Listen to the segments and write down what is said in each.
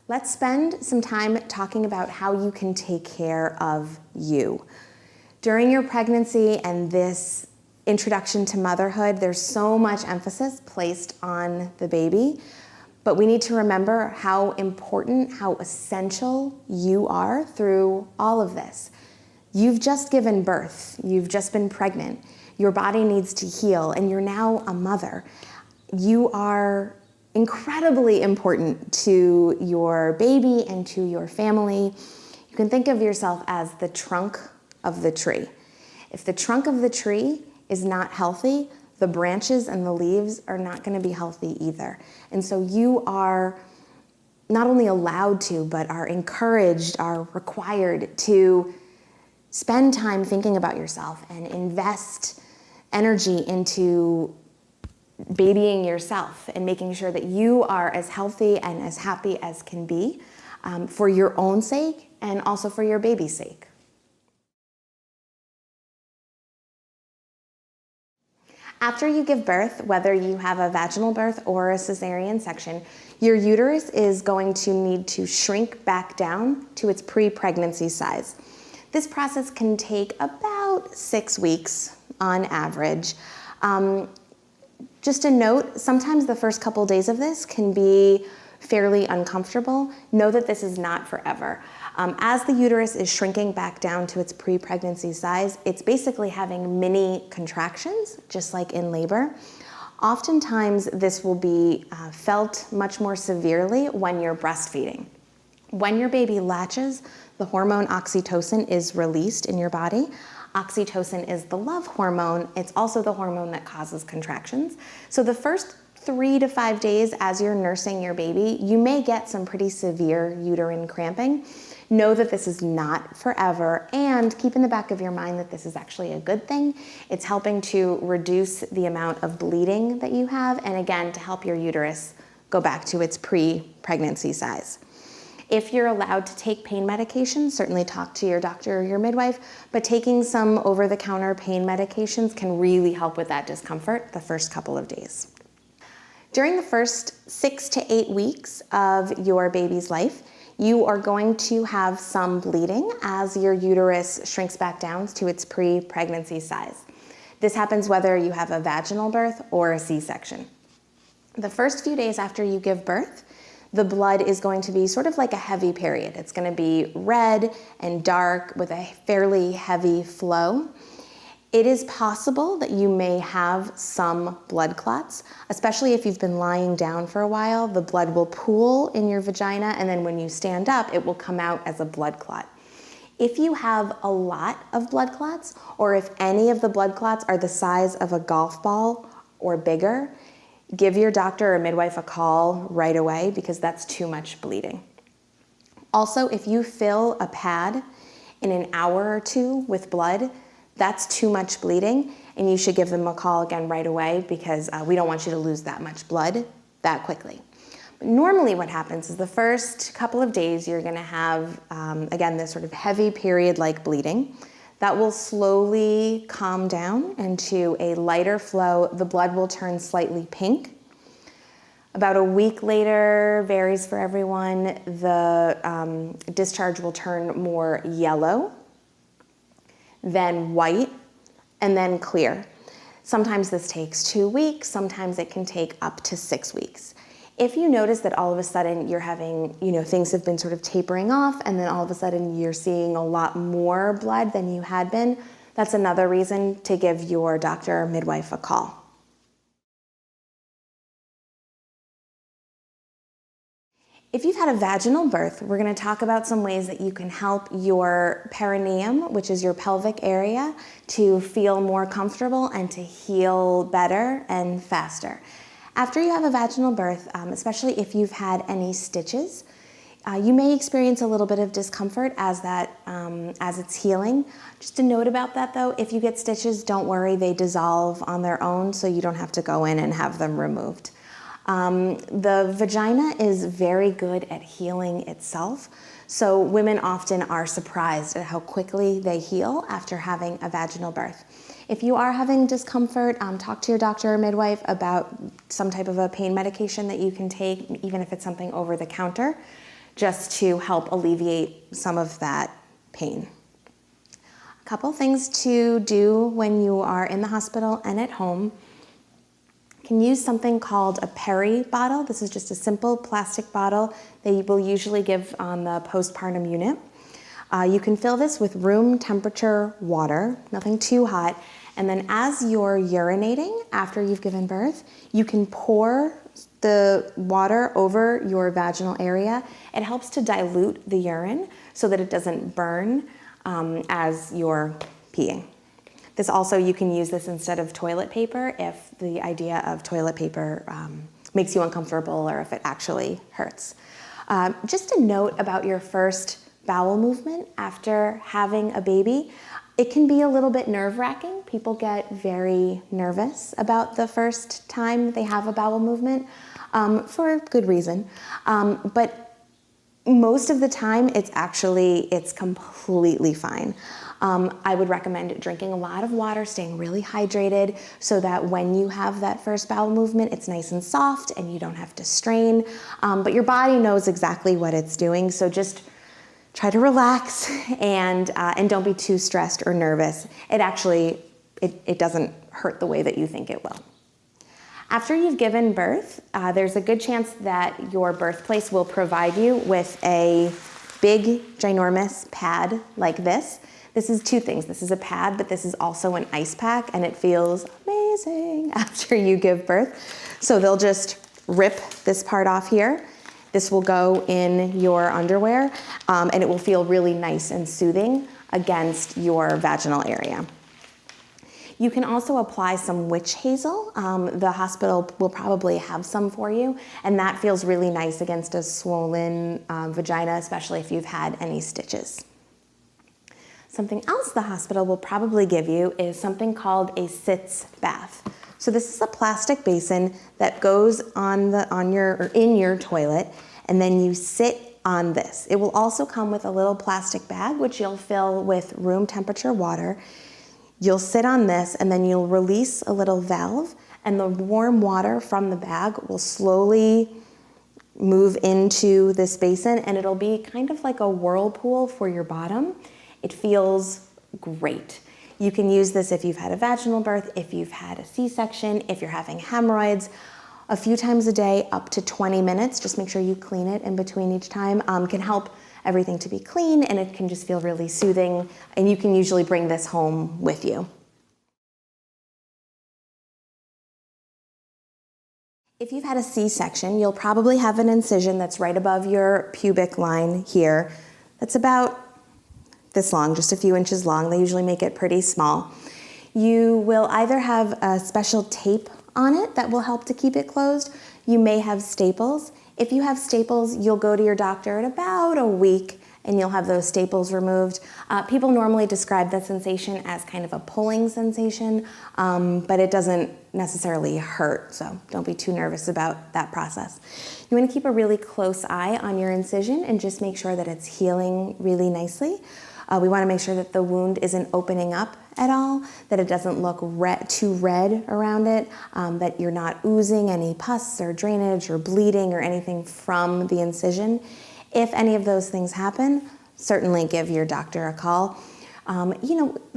Let's spend some time talking about how you can take care of you. During your pregnancy and this introduction to motherhood, there's so much emphasis placed on the baby, but we need to remember how important, how essential you are through all of this. You've just given birth, you've just been pregnant, your body needs to heal, and you're now a mother. You are incredibly important to your baby and to your family. You can think of yourself as the trunk of the tree. If the trunk of the tree is not healthy, the branches and the leaves are not going to be healthy either. And so you are not only allowed to, but are encouraged, are required to spend time thinking about yourself and invest energy into babying yourself and making sure that you are as healthy and as happy as can be for your own sake and also for your baby's sake. After you give birth, whether you have a vaginal birth or a cesarean section, your uterus is going to need to shrink back down to its pre-pregnancy size. This process can take about 6 weeks on average. Just a note, sometimes the first couple days of this can be fairly uncomfortable. Know that this is not forever. As the uterus is shrinking back down to its pre-pregnancy size, it's basically having mini contractions, just like in labor. Oftentimes, this will be felt much more severely when you're breastfeeding. When your baby latches, the hormone oxytocin is released in your body. Oxytocin is the love hormone. It's also the hormone that causes contractions. So the first 3 to 5 days as you're nursing your baby, you may get some pretty severe uterine cramping. Know that this is not forever, and keep in the back of your mind that this is actually a good thing. It's helping to reduce the amount of bleeding that you have, and again, to help your uterus go back to its pre-pregnancy size. If you're allowed to take pain medications, certainly talk to your doctor or your midwife, but taking some over-the-counter pain medications can really help with that discomfort the first couple of days. During the first 6 to 8 weeks of your baby's life, you are going to have some bleeding as your uterus shrinks back down to its pre-pregnancy size. This happens whether you have a vaginal birth or a C-section. The first few days after you give birth, the blood is going to be sort of like a heavy period. It's going to be red and dark with a fairly heavy flow. It is possible that you may have some blood clots, especially if you've been lying down for a while. The blood will pool in your vagina, and then when you stand up, it will come out as a blood clot. If you have a lot of blood clots, or if any of the blood clots are the size of a golf ball or bigger, give your doctor or midwife a call right away because that's too much bleeding. Also, if you fill a pad in an hour or 2 with blood, that's too much bleeding, and you should give them a call again right away because we don't want you to lose that much blood that quickly. But normally what happens is the first couple of days you're going to have, again, this sort of heavy period-like bleeding. That will slowly calm down into a lighter flow. The blood will turn slightly pink. About a week later, varies for everyone, the discharge will turn more yellow, then white, and then clear. Sometimes this takes 2 weeks, sometimes it can take up to 6 weeks. If you notice that all of a sudden you're having, things have been sort of tapering off, and then all of a sudden you're seeing a lot more blood than you had been, that's another reason to give your doctor or midwife a call. If you've had a vaginal birth, we're going to talk about some ways that you can help your perineum, which is your pelvic area, to feel more comfortable and to heal better and faster. After you have a vaginal birth, especially if you've had any stitches, you may experience a little bit of discomfort as it's healing. Just a note about that though, if you get stitches, don't worry, they dissolve on their own, so you don't have to go in and have them removed. The vagina is very good at healing itself, so women often are surprised at how quickly they heal after having a vaginal birth. If you are having discomfort, talk to your doctor or midwife about some type of a pain medication that you can take, even if it's something over the counter. just to help alleviate some of that pain. A couple things to do when you are in the hospital and at home. You can use something called a peri bottle. This is just a simple plastic bottle that you will usually give on the postpartum unit. You can fill this with room temperature water, nothing too hot, and then as you're urinating after you've given birth, you can pour the water over your vaginal area. It helps to dilute the urine so that it doesn't burn as you're peeing. This also, you can use this instead of toilet paper if the idea of toilet paper makes you uncomfortable or if it actually hurts. Just a note about your first bowel movement after having a baby. It can be a little bit nerve-wracking. People get very nervous about the first time they have a bowel movement for good reason. But most of the time, it's completely fine. I would recommend drinking a lot of water, staying really hydrated so that when you have that first bowel movement, it's nice and soft and you don't have to strain. But your body knows exactly what it's doing, so just try to relax and don't be too stressed or nervous. It doesn't hurt the way that you think it will. After you've given birth, there's a good chance that your birthplace will provide you with a big, ginormous pad like this. This is two things. This is a pad, but this is also an ice pack, and it feels amazing after you give birth. So they'll just rip this part off here. This will go in your underwear, and it will feel really nice and soothing against your vaginal area. You can also apply some witch hazel. The hospital will probably have some for you, and that feels really nice against a swollen vagina, especially if you've had any stitches. Something else the hospital will probably give you is something called a sitz bath. So this is a plastic basin that goes in your toilet, and then you sit on this. It will also come with a little plastic bag, which you'll fill with room temperature water. You'll sit on this, and then you'll release a little valve, and the warm water from the bag will slowly move into this basin, and it'll be kind of like a whirlpool for your bottom. It feels great. You can use this if you've had a vaginal birth, if you've had a C-section, if you're having hemorrhoids, a few times a day, up to 20 minutes. Just make sure you clean it in between each time. Can help everything to be clean, and it can just feel really soothing, and you can usually bring this home with you. If you've had a C-section, you'll probably have an incision that's right above your pubic line here. That's about this long, just a few inches long. They usually make it pretty small. You will either have a special tape on it that will help to keep it closed. You may have staples. If you have staples, you'll go to your doctor in about a week and you'll have those staples removed. People normally describe that sensation as kind of a pulling sensation, but it doesn't necessarily hurt, so don't be too nervous about that process. You want to keep a really close eye on your incision and just make sure that it's healing really nicely. We want to make sure that the wound isn't opening up at all, that it doesn't look too red around it, that you're not oozing any pus or drainage or bleeding or anything from the incision. If any of those things happen, certainly give your doctor a call.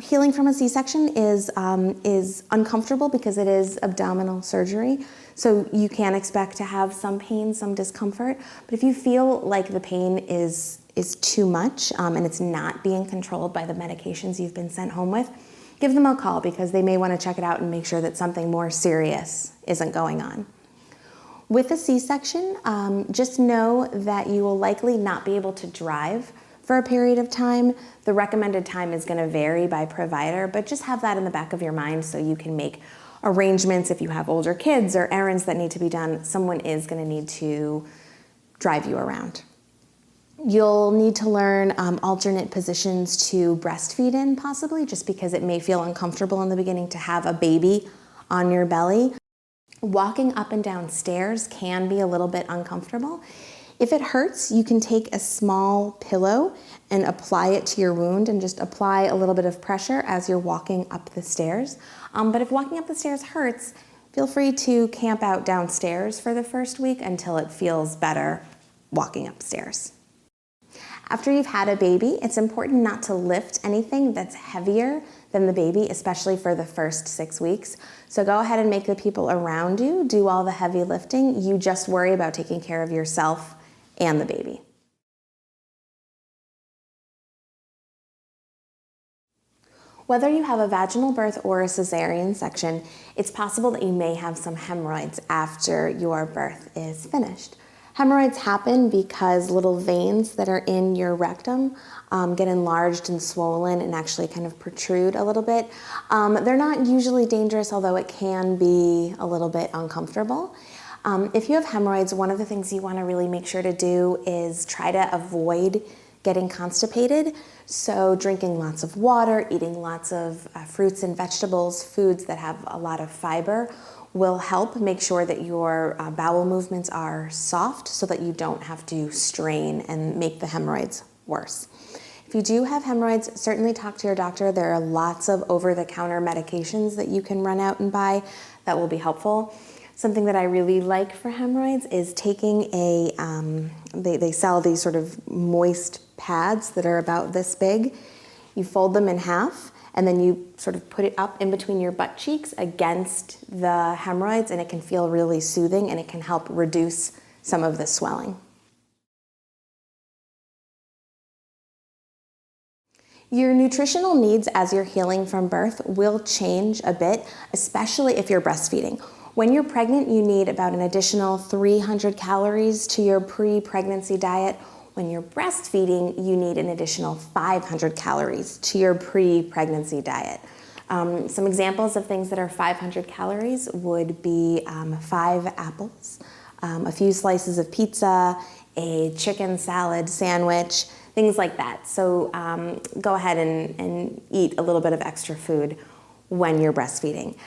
Healing from a C-section is uncomfortable because it is abdominal surgery, so you can expect to have some pain, some discomfort, but if you feel like the pain is too much and it's not being controlled by the medications you've been sent home with, give them a call because they may want to check it out and make sure that something more serious isn't going on. With a C-section, just know that you will likely not be able to drive for a period of time. The recommended time is going to vary by provider, but just have that in the back of your mind so you can make arrangements if you have older kids or errands that need to be done. Someone is going to need to drive you around. You'll need to learn alternate positions to breastfeed in, possibly, just because it may feel uncomfortable in the beginning to have a baby on your belly. Walking up and down stairs can be a little bit uncomfortable. If it hurts, you can take a small pillow and apply it to your wound and just apply a little bit of pressure as you're walking up the stairs. But if walking up the stairs hurts, feel free to camp out downstairs for the first week until it feels better walking upstairs. After you've had a baby, it's important not to lift anything that's heavier than the baby, especially for the first 6 weeks. So go ahead and make the people around you do all the heavy lifting. You just worry about taking care of yourself and the baby. Whether you have a vaginal birth or a cesarean section, it's possible that you may have some hemorrhoids after your birth is finished. Hemorrhoids happen because little veins that are in your rectum get enlarged and swollen and actually kind of protrude a little bit. They're not usually dangerous, although it can be a little bit uncomfortable. If you have hemorrhoids, one of the things you want to really make sure to do is try to avoid getting constipated. So drinking lots of water, eating lots of fruits and vegetables, foods that have a lot of fiber will help make sure that your bowel movements are soft so that you don't have to strain and make the hemorrhoids worse. If you do have hemorrhoids, certainly talk to your doctor. There are lots of over-the-counter medications that you can run out and buy that will be helpful. Something that I really like for hemorrhoids is taking they sell these sort of moist pads that are about this big. You fold them in half and then you sort of put it up in between your butt cheeks against the hemorrhoids, and it can feel really soothing and it can help reduce some of the swelling. Your nutritional needs as you're healing from birth will change a bit, especially if you're breastfeeding. When you're pregnant, you need about an additional 300 calories to your pre-pregnancy diet. When you're breastfeeding, you need an additional 500 calories to your pre-pregnancy diet. Some examples of things that are 500 calories would be 5 apples, a few slices of pizza, a chicken salad sandwich, things like that. So go ahead and eat a little bit of extra food when you're breastfeeding.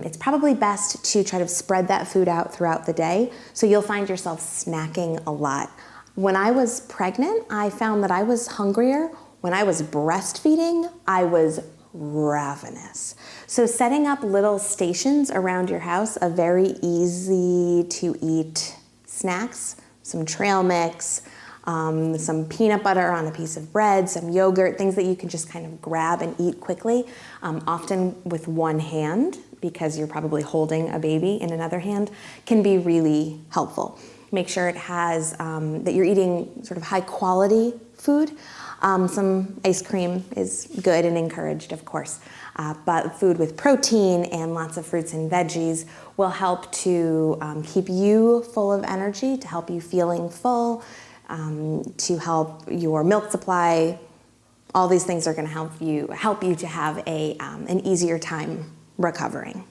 It's probably best to try to spread that food out throughout the day, so you'll find yourself snacking a lot. When I was pregnant, I found that I was hungrier. When I was breastfeeding, I was ravenous. So setting up little stations around your house of very easy to eat snacks, some trail mix, some peanut butter on a piece of bread, some yogurt, things that you can just kind of grab and eat quickly, often with one hand, because you're probably holding a baby in another hand, can be really helpful. Make sure it has, that you're eating sort of high quality food. Some ice cream is good and encouraged, of course, but food with protein and lots of fruits and veggies will help to keep you full of energy, to help you feeling full, to help your milk supply. All these things are going to help you to have an easier time recovering.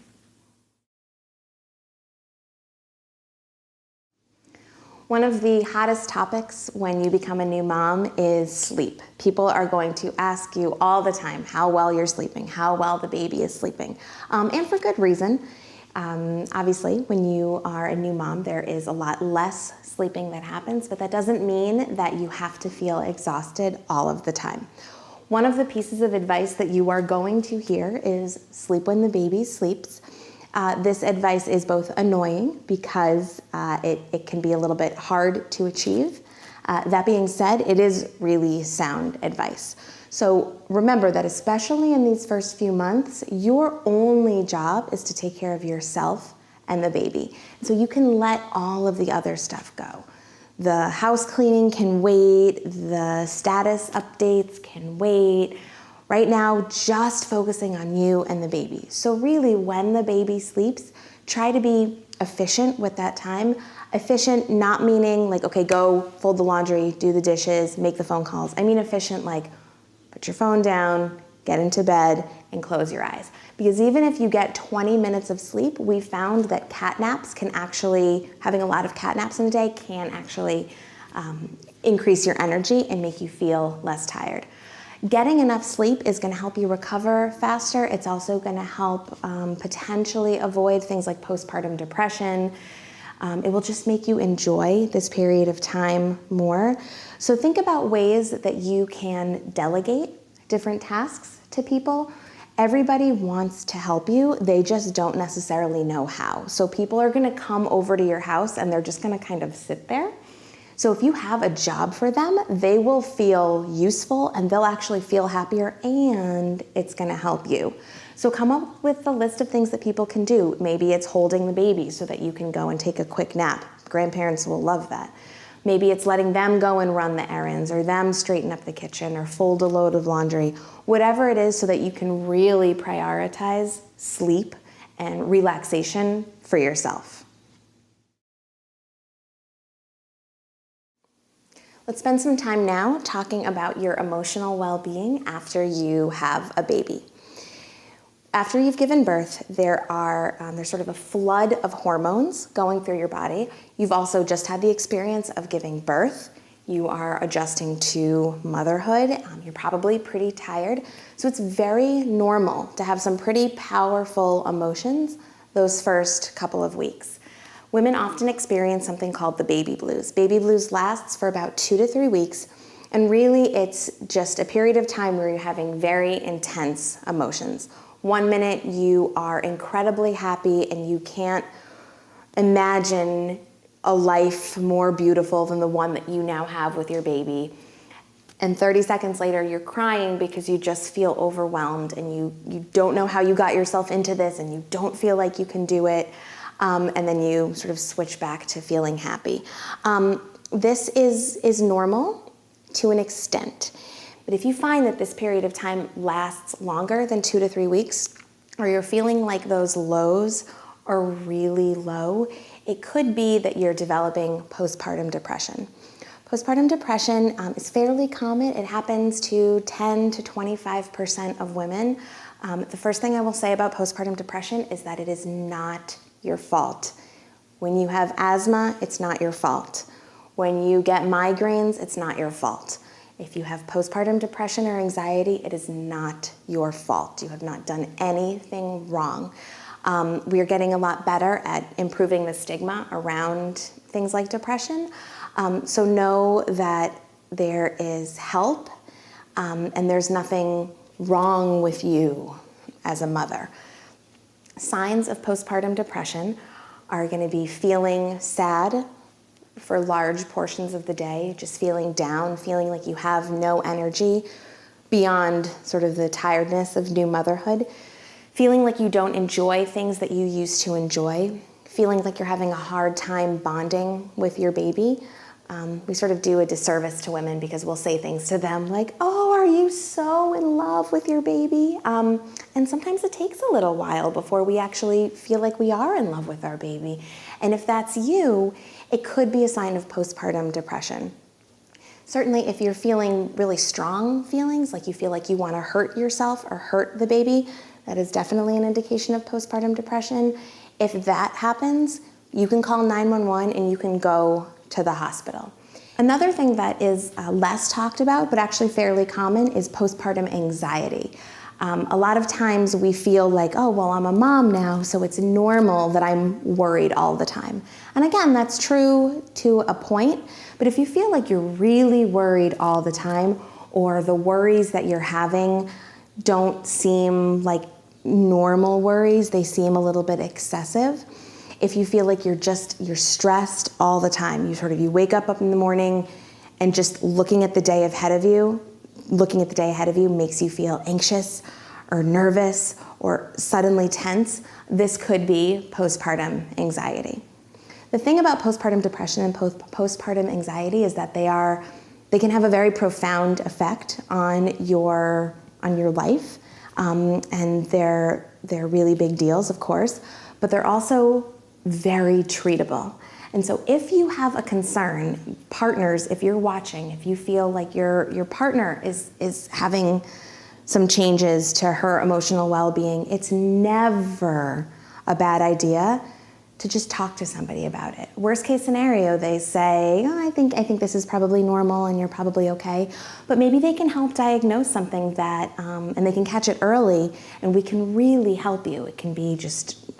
One of the hottest topics when you become a new mom is sleep. People are going to ask you all the time how well you're sleeping, how well the baby is sleeping, and for good reason. Obviously, when you are a new mom, there is a lot less sleeping that happens, but that doesn't mean that you have to feel exhausted all of the time. One of the pieces of advice that you are going to hear is sleep when the baby sleeps. This advice is both annoying because it can be a little bit hard to achieve. That being said, it is really sound advice. So remember that especially in these first few months, your only job is to take care of yourself and the baby. So you can let all of the other stuff go. The house cleaning can wait, the status updates can wait. Right now, just focusing on you and the baby. So really, when the baby sleeps, try to be efficient with that time. Efficient not meaning like, okay, go fold the laundry, do the dishes, make the phone calls. I mean efficient like put your phone down, get into bed, and close your eyes. Because even if you get 20 minutes of sleep, we found that cat naps can actually, having a lot of cat naps in a day can actually increase your energy and make you feel less tired. Getting enough sleep is going to help you recover faster. It's also going to help potentially avoid things like postpartum depression. It will just make you enjoy this period of time more. So think about ways that you can delegate different tasks to people. Everybody wants to help you. They just don't necessarily know how. So people are going to come over to your house and they're just going to kind of sit there. So if you have a job for them, they will feel useful and they'll actually feel happier, and it's gonna help you. So come up with a list of things that people can do. Maybe it's holding the baby so that you can go and take a quick nap. Grandparents will love that. Maybe it's letting them go and run the errands, or them straighten up the kitchen, or fold a load of laundry. Whatever it is, so that you can really prioritize sleep and relaxation for yourself. Let's spend some time now talking about your emotional well-being after you have a baby. After you've given birth, there's sort of a flood of hormones going through your body. You've also just had the experience of giving birth. You are adjusting to motherhood. You're probably pretty tired. So it's very normal to have some pretty powerful emotions those first couple of weeks. Women often experience something called the baby blues. Baby blues lasts for about 2 to 3 weeks, and really it's just a period of time where you're having very intense emotions. 1 minute you are incredibly happy and you can't imagine a life more beautiful than the one that you now have with your baby. And 30 seconds later you're crying because you just feel overwhelmed and you don't know how you got yourself into this and you don't feel like you can do it. And then you sort of switch back to feeling happy. This is normal to an extent. But if you find that this period of time lasts longer than 2 to 3 weeks, or you're feeling like those lows are really low, it could be that you're developing postpartum depression. Postpartum depression is fairly common. It happens to 10 to 25% of women. The first thing I will say about postpartum depression is that it is not your fault. When you have asthma, it's not your fault. When you get migraines, it's not your fault. If you have postpartum depression or anxiety, it is not your fault. You have not done anything wrong. We are getting a lot better at improving the stigma around things like depression. So know that there is help, and there's nothing wrong with you as a mother. Signs of postpartum depression are going to be feeling sad for large portions of the day, just feeling down, feeling like you have no energy beyond sort of the tiredness of new motherhood, feeling like you don't enjoy things that you used to enjoy, feeling like you're having a hard time bonding with your baby. We sort of do a disservice to women because we'll say things to them like, oh, are you so in love with your baby? And sometimes it takes a little while before we actually feel like we are in love with our baby. And if that's you, it could be a sign of postpartum depression. Certainly if you're feeling really strong feelings, like you feel like you want to hurt yourself or hurt the baby, that is definitely an indication of postpartum depression. If that happens, you can call 911 and you can go to the hospital. Another thing that is less talked about, but actually fairly common, is postpartum anxiety. A lot of times we feel like, oh, well, I'm a mom now, so it's normal that I'm worried all the time. And again, that's true to a point, but if you feel like you're really worried all the time, or the worries that you're having don't seem like normal worries, they seem a little bit excessive. If you feel like you're stressed all the time, you wake up in the morning and just looking at the day ahead of you makes you feel anxious or nervous or suddenly tense, this could be postpartum anxiety. The thing about postpartum depression and postpartum anxiety is that they can have a very profound effect on your life, and they're really big deals, of course, but they're also very treatable. And so if you have a concern, partners, if you're watching, if you feel like your partner is having some changes to her emotional well-being, it's never a bad idea to just talk to somebody about it. Worst case scenario, they say, oh, I think this is probably normal and you're probably okay. But maybe they can help diagnose something that, and they can catch it early, and we can really help you. It can be just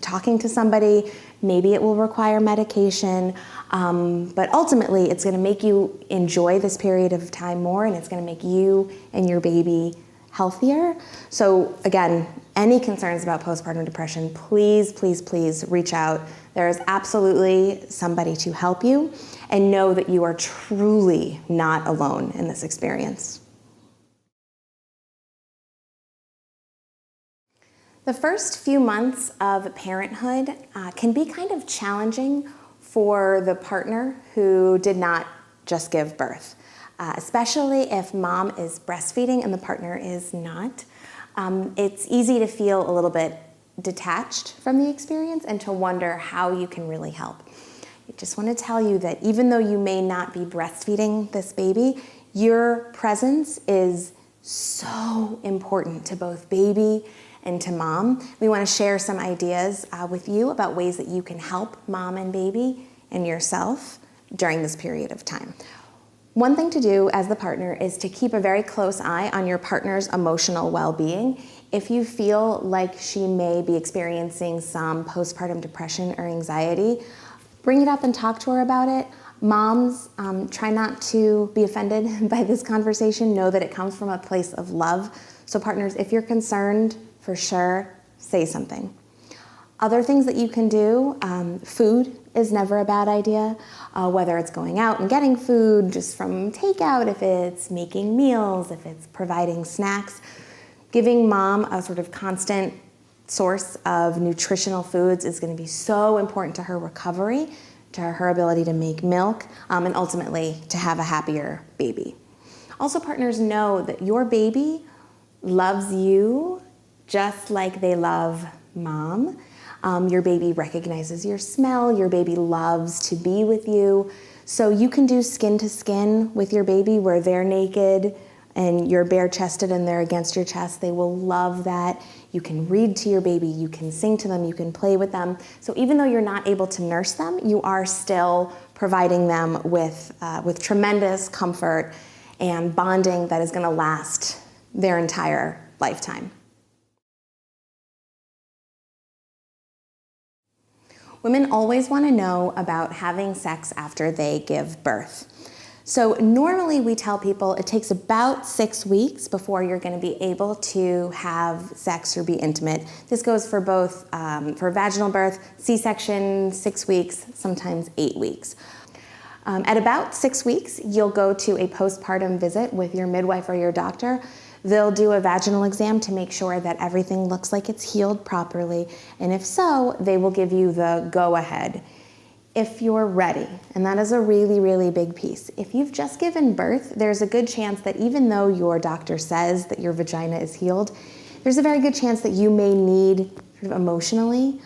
talking to somebody. Maybe it will require medication, but ultimately it's going to make you enjoy this period of time more, and it's going to make you and your baby healthier. So again, any concerns about postpartum depression, please, please, please reach out. There is absolutely somebody to help you. and know that you are truly not alone in this experience. The first few months of parenthood can be kind of challenging for the partner who did not just give birth, especially if mom is breastfeeding and the partner is not. It's easy to feel a little bit detached from the experience and to wonder how you can really help. I just want to tell you that even though you may not be breastfeeding this baby, your presence is so important to both baby and to mom. We want to share some ideas with you about ways that you can help mom and baby and yourself during this period of time. One thing to do as the partner is to keep a very close eye on your partner's emotional well-being. If you feel like she may be experiencing some postpartum depression or anxiety, bring it up and talk to her about it. Moms, try not to be offended by this conversation. Know that it comes from a place of love. So partners, if you're concerned, for sure, say something. Other things that you can do, food is never a bad idea, whether it's going out and getting food just from takeout, if it's making meals, if it's providing snacks. Giving mom a sort of constant source of nutritional foods is going to be so important to her recovery, to her ability to make milk, and ultimately to have a happier baby. Also, partners, know that your baby loves you just like they love mom. Your baby recognizes your smell, your baby loves to be with you. So you can do skin to skin with your baby where they're naked and you're bare chested and they're against your chest. They will love that. You can read to your baby, you can sing to them, you can play with them. So even though you're not able to nurse them, you are still providing them with tremendous comfort and bonding that is gonna last their entire lifetime. Women always want to know about having sex after they give birth. So normally we tell people it takes about 6 weeks before you're going to be able to have sex or be intimate. This goes for both for vaginal birth, C-section, 6 weeks, sometimes 8 weeks. At about 6 weeks, you'll go to a postpartum visit with your midwife or your doctor. They'll do a vaginal exam to make sure that everything looks like it's healed properly, and if so, they will give you the go-ahead. If you're ready, and that is a really, really big piece. If you've just given birth, there's a good chance that even though your doctor says that your vagina is healed, there's a very good chance that you may need sort of emotionally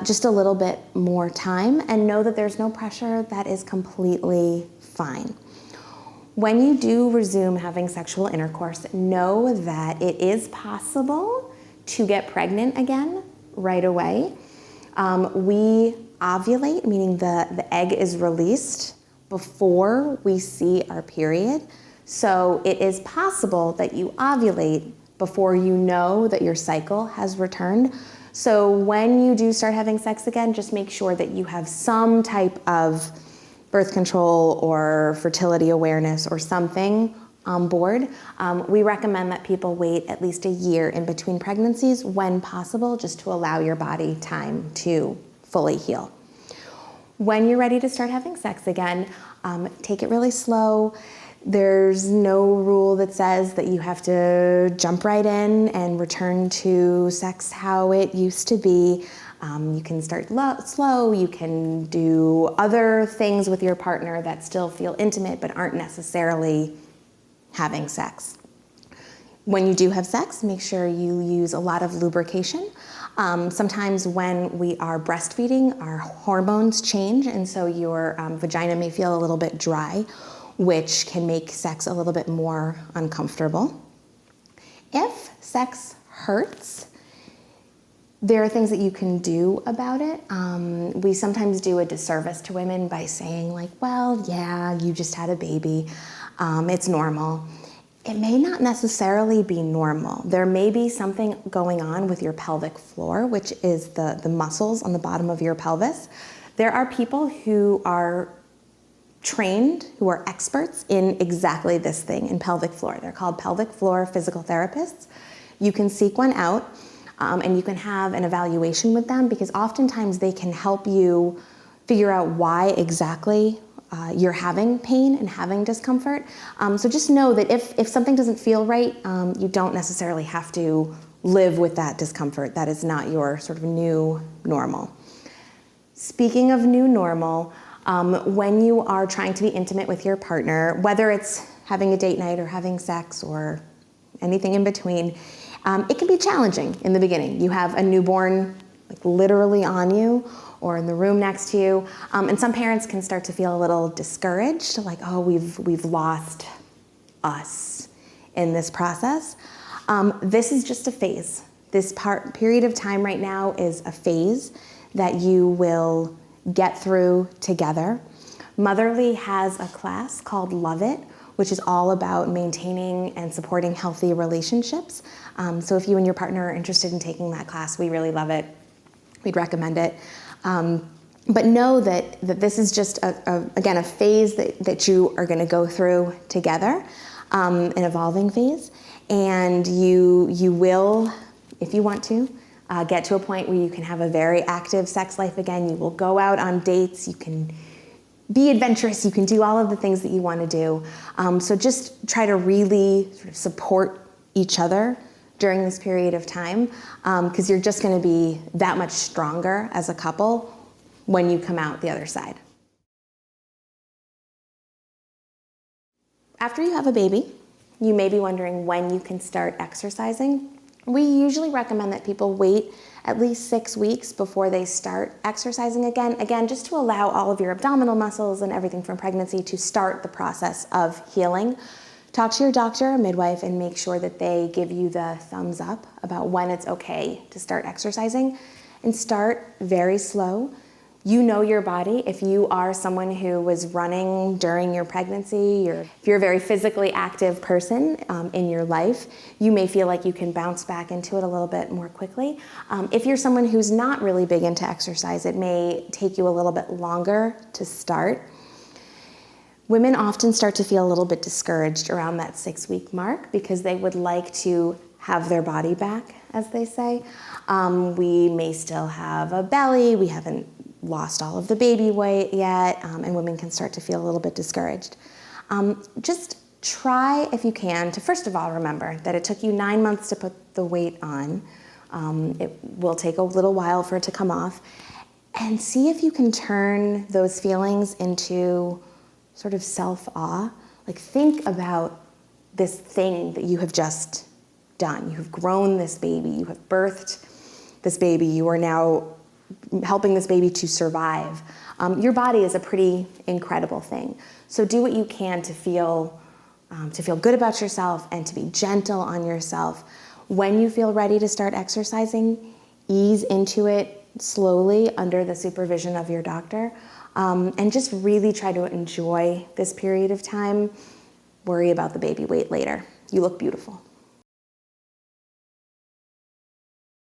just a little bit more time, and know that there's no pressure. That is completely fine. When you do resume having sexual intercourse, know that it is possible to get pregnant again right away. We ovulate, meaning the egg is released before we see our period. So it is possible that you ovulate before you know that your cycle has returned. So when you do start having sex again, just make sure that you have some type of birth control or fertility awareness or something on board. We recommend that people wait at least a year in between pregnancies when possible, just to allow your body time to fully heal. When you're ready to start having sex again, take it really slow. There's no rule that says that you have to jump right in and return to sex how it used to be. You can start slow, you can do other things with your partner that still feel intimate but aren't necessarily having sex. When you do have sex, make sure you use a lot of lubrication. Sometimes when we are breastfeeding, our hormones change, and so your vagina may feel a little bit dry, which can make sex a little bit more uncomfortable. If sex hurts, there are things that you can do about it. We sometimes do a disservice to women by saying like, well, yeah, you just had a baby. It's normal. It may not necessarily be normal. There may be something going on with your pelvic floor, which is the muscles on the bottom of your pelvis. There are people who are trained, who are experts in exactly this thing, in pelvic floor. They're called pelvic floor physical therapists. You can seek one out. And you can have an evaluation with them, because oftentimes they can help you figure out why exactly you're having pain and having discomfort. So just know that if something doesn't feel right, you don't necessarily have to live with that discomfort. That is not your sort of new normal. Speaking of new normal, when you are trying to be intimate with your partner, whether it's having a date night or having sex or anything in between, it can be challenging in the beginning. You have a newborn like literally on you or in the room next to you, and some parents can start to feel a little discouraged, like, oh, we've lost us in this process. This is just a phase. This period of time right now is a phase that you will get through together. Motherly has a class called Love It, which is all about maintaining and supporting healthy relationships. So if you and your partner are interested in taking that class, we really love it. We'd recommend it. But know that this is just, again, a phase that you are gonna go through together, an evolving phase. And you will, if you want to, get to a point where you can have a very active sex life again. You will go out on dates, you can be adventurous, you can do all of the things that you want to do. So just try to really sort of support each other during this period of time, because you're just going to be that much stronger as a couple when you come out the other side. After you have a baby, you may be wondering when you can start exercising. We usually recommend that people wait at least 6 weeks before they start exercising again, just to allow all of your abdominal muscles and everything from pregnancy to start the process of healing. Talk to your doctor or midwife and make sure that they give you the thumbs up about when it's okay to start exercising, and start very slow. You know your body. If you are someone who was running during your pregnancy, or if you're a very physically active person in your life, you may feel like you can bounce back into it a little bit more quickly. If you're someone who's not really big into exercise, it may take you a little bit longer to start. Women often start to feel a little bit discouraged around that 6-week mark because they would like to have their body back, as they say. We may still have a belly, we haven't lost all of the baby weight yet, and women can start to feel a little bit discouraged. Just try, if you can, to first of all remember that it took you 9 months to put the weight on. It will take a little while for it to come off, and see if you can turn those feelings into sort of self-awe. Like, think about this thing that you have just done. You have grown this baby, you have birthed this baby, you are now helping this baby to survive. Your body is a pretty incredible thing. So do what you can to feel good about yourself and to be gentle on yourself. When you feel ready to start exercising, ease into it slowly under the supervision of your doctor, and just really try to enjoy this period of time. Worry about the baby weight later. You look beautiful.